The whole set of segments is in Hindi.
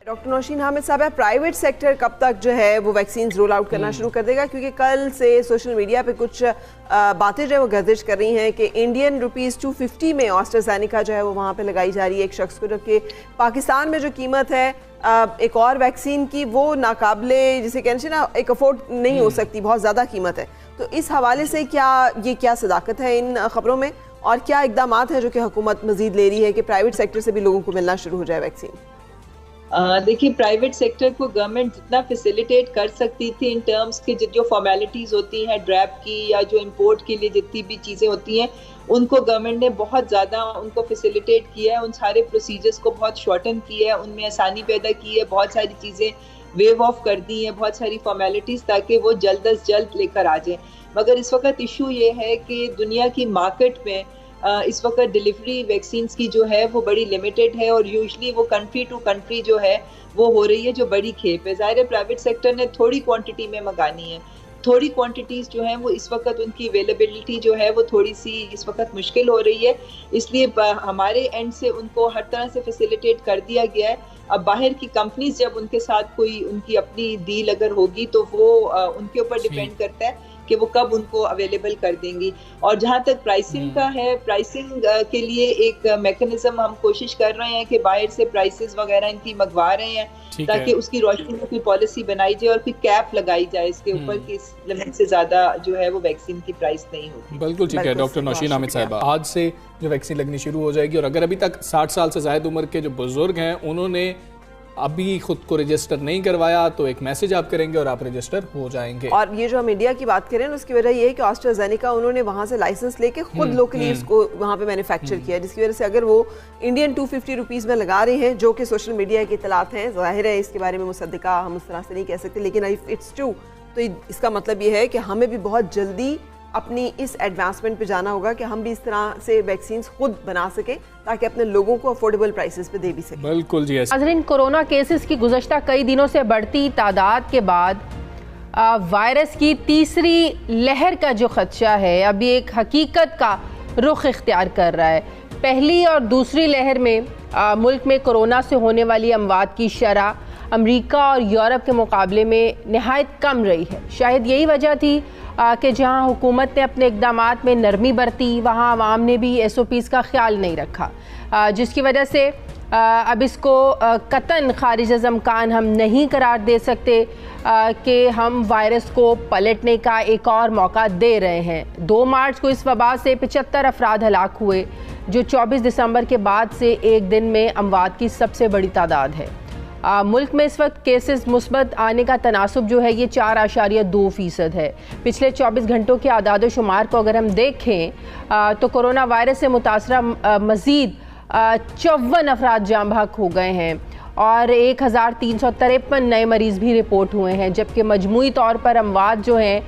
डॉक्टर नौशीन हामिद साहब, प्राइवेट सेक्टर कब तक जो है वो वैक्सीन रोल आउट करना शुरू कर देगा? क्योंकि कल से सोशल मीडिया पे कुछ बातें जो है वो गर्दिश कर रही हैं कि इंडियन रुपीज़ 250 में ऑस्ट्राजेनेका जो है वो वहाँ पे लगाई जा रही है एक शख्स को, जबकि पाकिस्तान में जो कीमत है एक और वैक्सीन की वो नाकाबिले, जिसे कहते हैं ना, एक अफोर्ड नहीं हो सकती, बहुत ज़्यादा कीमत है। तो इस हवाले से क्या सदाकत है इन खबरों में, और क्या इकदाम हैं जो कि हुकूमत मजीद ले रही है कि प्राइवेट सेक्टर से भी लोगों को मिलना शुरू हो जाए वैक्सीन? देखिए, प्राइवेट सेक्टर को गवर्नमेंट जितना फैसिलिटेट कर सकती थी इन टर्म्स के जो फॉर्मेलिटीज़ होती हैं ड्रैप की, या जो इंपोर्ट के लिए जितनी भी चीज़ें होती हैं, उनको गवर्नमेंट ने बहुत ज़्यादा उनको फैसिलिटेट किया है। उन सारे प्रोसीजर्स को बहुत शॉर्टन किया है, उनमें आसानी पैदा की है, बहुत सारी चीज़ें वेव ऑफ कर दी हैं, बहुत सारी फॉर्मेलिटीज़, ताकि वो जल्द अज जल्द लेकर आ जाएँ। मगर इस वक्त इशू ये है कि दुनिया की मार्केट में इस वक्त डिलीवरी वैक्सीन्स की जो है वो बड़ी लिमिटेड है, और यूजुअली वो कंट्री टू कंट्री जो है वो हो रही है, जो बड़ी खेप है। ज़ाहिर है प्राइवेट सेक्टर ने थोड़ी क्वांटिटी में मंगानी है, थोड़ी क्वांटिटीज़ जो हैं वो इस वक्त उनकी अवेलेबिलिटी जो है वो थोड़ी सी इस वक्त मुश्किल हो रही है, इसलिए हमारे एंड से उनको हर तरह से फैसिलिटेट कर दिया गया है। अब बाहर की कंपनीज जब उनके साथ कोई उनकी अपनी डील अगर होगी तो वो उनके ऊपर डिपेंड करता है कि वो कब उनको अवेलेबल कर देंगी। और जहाँ तक प्राइसिंग का है, प्राइसिंग के लिए एक मैकेनिज्म हम कोशिश कर रहे हैं कि बाहर से प्राइसेस वगैरह इनकी मंगवा रहे हैं, ताकि उसकी रोशनी में कोई पॉलिसी बनाई जाए और कोई कैप लगाई जाए इसके ऊपर कि इस लिमिट से ज्यादा जो है वो वैक्सीन की प्राइस नहीं होगी। बिल्कुल ठीक है डॉक्टर नौशीन हामिद साहिबा, आज से जो वैक्सीन लगनी शुरू हो जाएगी, और अगर अभी तक 60 साल से ज्यादा उम्र के जो बुजुर्ग हैं उन्होंने अभी खुद को रजिस्टर नहीं करवाया तो एक मैसेज आप करेंगे और आप रजिस्टर हो जाएंगे। और ये जो हम इंडिया की बात करें उसकी वजह ये है कि ऑस्ट्राजेनेका उन्होंने वहाँ से लाइसेंस लेके खुद लोकली उसको वहाँ पे मैन्युफैक्चर किया, जिसकी वजह से अगर वो इंडियन 250 रुपीज़ में लगा रहे हैं, जो कि सोशल मीडिया की इतलात हैं, जाहिर है इसके बारे में मुसद्दिका हम उस तरह से नहीं कह सकते, लेकिन इफ इट्स ट्रू तो इसका मतलब ये है कि हमें भी बहुत जल्दी अपनी इस एडवांसमेंट पे जाना होगा कि हम भी इस तरह से वैक्सीन खुद बना सके ताकि अपने लोगों को अफोर्डेबल प्राइसेस पे दे भी सके। बिल्कुल जी। नाज़रीन, कोरोना केसेस की गुज़श्ता कई दिनों से बढ़ती तादाद के बाद वायरस की तीसरी लहर का जो खदशा है अभी एक हकीकत का रुख इख्तियार कर रहा है। पहली और दूसरी लहर में मुल्क में कोरोना से होने वाली अमवात की शरह अमेरिका और यूरोप के मुकाबले में नहायत कम रही है। शायद यही वजह थी कि जहां हुकूमत ने अपने इक़दामात में नरमी बरती, वहां आवाम ने भी SOPs का ख्याल नहीं रखा, जिसकी वजह से अब इसको कतन खारिज अज़ इम्कान हम नहीं करार दे सकते कि हम वायरस को पलटने का एक और मौका दे रहे हैं। 2 मार्च को इस वबा से 75 अफराद हलाक हुए, जो 24 दिसंबर के बाद से एक दिन में अमवात की सबसे बड़ी तादाद है। मुल्क में इस वक्त केसेस मुस्बत आने का तनासुब जो है ये 4.2% है। पिछले 24 घंटों के आदाद शुमार को अगर हम देखें तो कोरोना वायरस से मुतासरा मज़ीद 54 अफराद जाँ बहक हो गए हैं और 1353 नए मरीज़ भी रिपोर्ट हुए हैं, जबकि मजमूई तौर पर अमवात जो हैं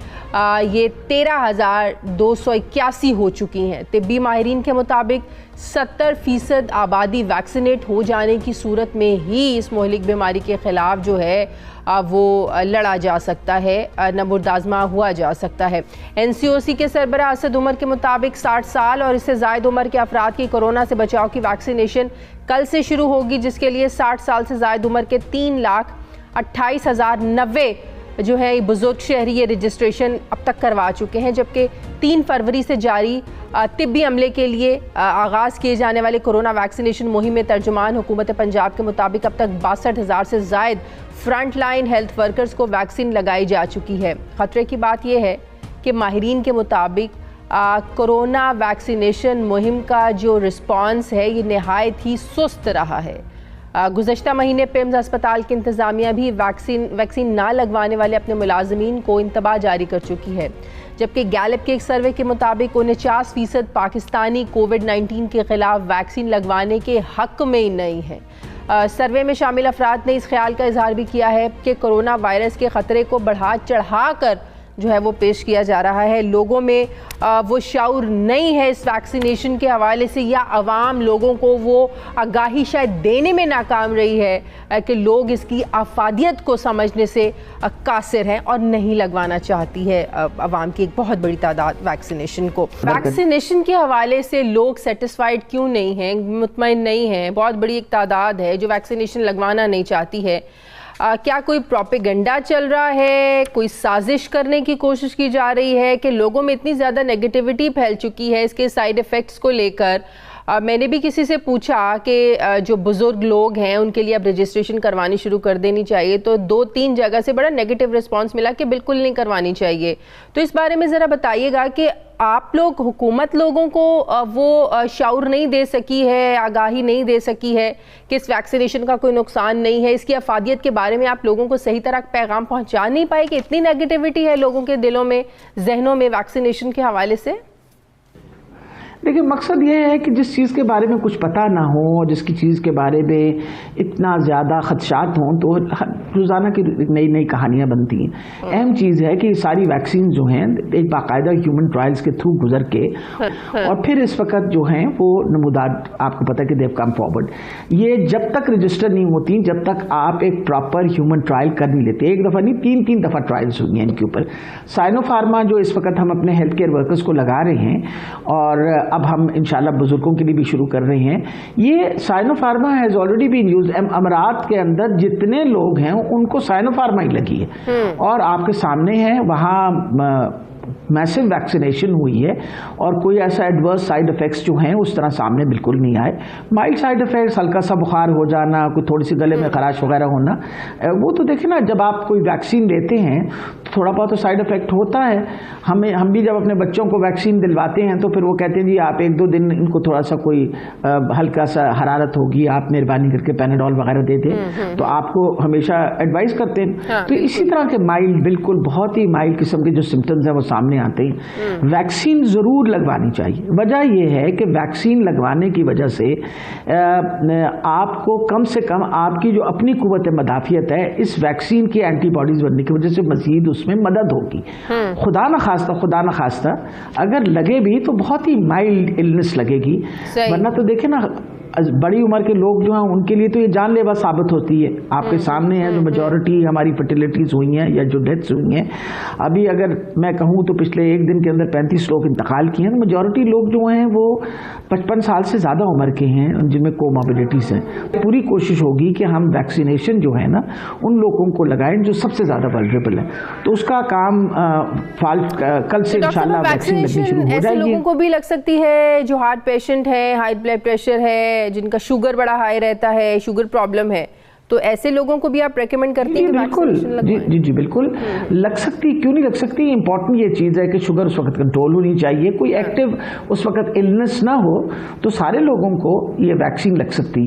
ये 13,281 हो चुकी हैं। तिब्बी माहिरीन के मुताबिक 70% आबादी वैक्सीनेट हो जाने की सूरत में ही इस मोहलिक बीमारी के ख़िलाफ़ जो है वो लड़ा जा सकता है, नबुर्दाज़मा हुआ जा सकता है। NCOC के सरबराह असद उमर के मुताबिक 60 साल और इससे ज़ायद उम्र के अफराद की कोरोना से बचाव की वैक्सीनेशन कल से शुरू होगी, जिसके लिए 60 साल से ज़ायद उम्र के 3,28,090 जो है बुजुर्ग शहरी ये रजिस्ट्रेशन अब तक करवा चुके हैं, जबकि 3 फरवरी से जारी तिब्बी अमले के लिए आगाज़ किए जाने वाले कोरोना वैक्सीनेशन मुहिम में तर्जुमान हुकूमत पंजाब के मुताबिक अब तक 62,000 से ज़ायद फ्रंट लाइन हेल्थ वर्कर्स को वैक्सीन लगाई जा चुकी है। ख़तरे की बात यह है कि माहिरीन के मुताबिक कोरोना वैक्सीनेशन मुहिम का जो रिस्पॉन्स है ये नहायत ही सुस्त रहा है। गुज़श्ता महीने पिम्स अस्पताल की इंतज़ामिया भी वैक्सीन ना लगवाने वाले अपने मुलाजमीन को इंतबाह जारी कर चुकी है, जबकि गैलप के एक सर्वे के मुताबिक 49% पाकिस्तानी कोविड-19 के ख़िलाफ़ वैक्सीन लगवाने के हक़ में ही नहीं है। सर्वे में शामिल अफराद ने इस ख्याल का इजहार भी किया है कि कोरोना वायरस के ख़तरे को बढ़ा चढ़ा कर जो है वो पेश किया जा रहा है। लोगों में वो शऊर नहीं है इस वैक्सीनेशन के हवाले से, या अवाम लोगों को वो आगाही शायद देने में नाकाम रही है कि लोग इसकी अफादियत को समझने से कासिर हैं और नहीं लगवाना चाहती है अवाम की एक बहुत बड़ी तादाद वैक्सीनेशन को। वैक्सीनेशन के हवाले से लोग सेटिस्फाइड क्यों नहीं हैं, मुतमईन नहीं हैं? बहुत बड़ी एक तादाद है जो वैक्सीनेशन लगवाना नहीं चाहती है। क्या कोई प्रोपेगेंडा चल रहा है, कोई साजिश करने की कोशिश की जा रही है कि लोगों में इतनी ज़्यादा नेगेटिविटी फैल चुकी है इसके साइड इफ़ेक्ट्स को लेकर? मैंने भी किसी से पूछा कि जो बुज़ुर्ग लोग हैं उनके लिए अब रजिस्ट्रेशन करवानी शुरू कर देनी चाहिए, तो 2-3 जगह से बड़ा नेगेटिव रिस्पांस मिला कि बिल्कुल नहीं करवानी चाहिए। तो इस बारे में ज़रा बताइएगा कि आप लोग, हुकूमत लोगों को वो शऊर नहीं दे सकी है, आगाही नहीं दे सकी है कि इस वैक्सीनेशन का कोई नुकसान नहीं है, इसकी अफादियत के बारे में आप लोगों को सही तरह पैगाम पहुंचा नहीं पाए कि इतनी नेगेटिविटी है लोगों के दिलों में, जहनों में वैक्सीनेशन के हवाले से? देखिए, मकसद ये है कि जिस चीज़ के बारे में कुछ पता ना हो और जिसकी चीज़ के बारे में इतना ज़्यादा खदशात हों तो रोज़ाना की नई नई कहानियाँ बनती हैं। अहम चीज़ है कि सारी वैक्सीन जो हैं एक बाकायदा ह्यूमन ट्रायल्स के थ्रू गुजर के और फिर इस वक्त जो हैं वो नमूदात, आपको पता है कि देव कम फॉरवर्ड। ये जब तक रजिस्टर नहीं होती, जब तक आप एक प्रॉपर ह्यूमन ट्रायल कर नहीं लेते, एक दफ़ा नहीं 3-3 दफ़ा ट्रायल्स हुई हैं इनके ऊपर। साइनोफार्मा जो इस वक्त हम अपने हेल्थ केयर वर्कर्स को लगा रहे हैं और अब हम इंशाल्लाह बुजुर्गों के लिए भी शुरू कर रहे हैं, ये Sinopharm has already been used. अमरात के अंदर जितने लोग हैं उनको साइनोफार्मा ही लगी है और आपके सामने है, वहाँ मैसिव वैक्सीनेशन हुई है और कोई ऐसा एडवर्स साइड इफेक्ट्स जो हैं उस तरह सामने बिल्कुल नहीं आए। माइल्ड साइड इफेक्ट्स, हल्का सा बुखार हो जाना, कोई थोड़ी सी गले में खराश वगैरह होना, वो तो देखिए ना, जब आप कोई वैक्सीन लेते हैं तो थोड़ा बहुत तो साइड इफेक्ट होता है। हम भी जब अपने बच्चों को वैक्सीन दिलवाते हैं तो फिर वो कहते हैं जी आप 1-2 दिन इनको थोड़ा सा कोई हल्का सा हरारत होगी, आप मेहरबानी करके पैनाडोल वगैरह दे दें, तो आपको हमेशा एडवाइस करते हैं। तो इसी तरह के माइल्ड, बिल्कुल बहुत ही माइल्ड किस्म के जो सिम्टम्स हैं वो सामने आते हैं। वैक्सीन जरूर लगवानी चाहिए। वजह यह है कि वैक्सीन लगवाने की वजह से आपको कम से कम आपकी जो अपनी कुव्वत मदाफियत है इस वैक्सीन की एंटीबॉडीज बनने की वजह से मजीद उसमें मदद होगी। खुदा न खास्ता अगर लगे भी तो बहुत ही माइल्ड इलनेस लगेगी, वरना तो देखे ना बड़ी उम्र के लोग जो हैं उनके लिए तो ये जानलेवा साबित होती है। आपके सामने है जो मेजॉरिटी हमारी फर्टिलिटीज हुई हैं या जो डेथ्स हुई हैं, अभी अगर मैं कहूँ तो पिछले एक दिन के अंदर 35 लोग इंतकाल किए हैं। तो मेजॉरिटी लोग जो हैं वो 55 साल से ज़्यादा उम्र के हैं जिनमें कोमॉर्बिडिटीज़ हैं। पूरी कोशिश होगी कि हम वैक्सीनेशन जो है ना उन लोगों को लगाएं जो सबसे ज़्यादा वल्नरेबल है। तो उसका काम कल से इंशाल्लाह वैक्सीन लगनी शुरू हो जाएगी। लोगों को भी लग सकती है जो हार्ट पेशेंट है, हाई ब्लड प्रेशर है, जिनका शुगर बड़ा हाई रहता है, शुगर प्रॉब्लम है, तो ऐसे लोगों को भी आप रेकमेंड करती हैं? बिल्कुल जी बिल्कुल लग सकती, क्यों नहीं लग सकती। इंपॉर्टेंट ये चीज़ है कि शुगर उस वक्त कंट्रोल होनी चाहिए, कोई एक्टिव उस वक्त इलनेस ना हो, तो सारे लोगों को ये वैक्सीन लग सकती है।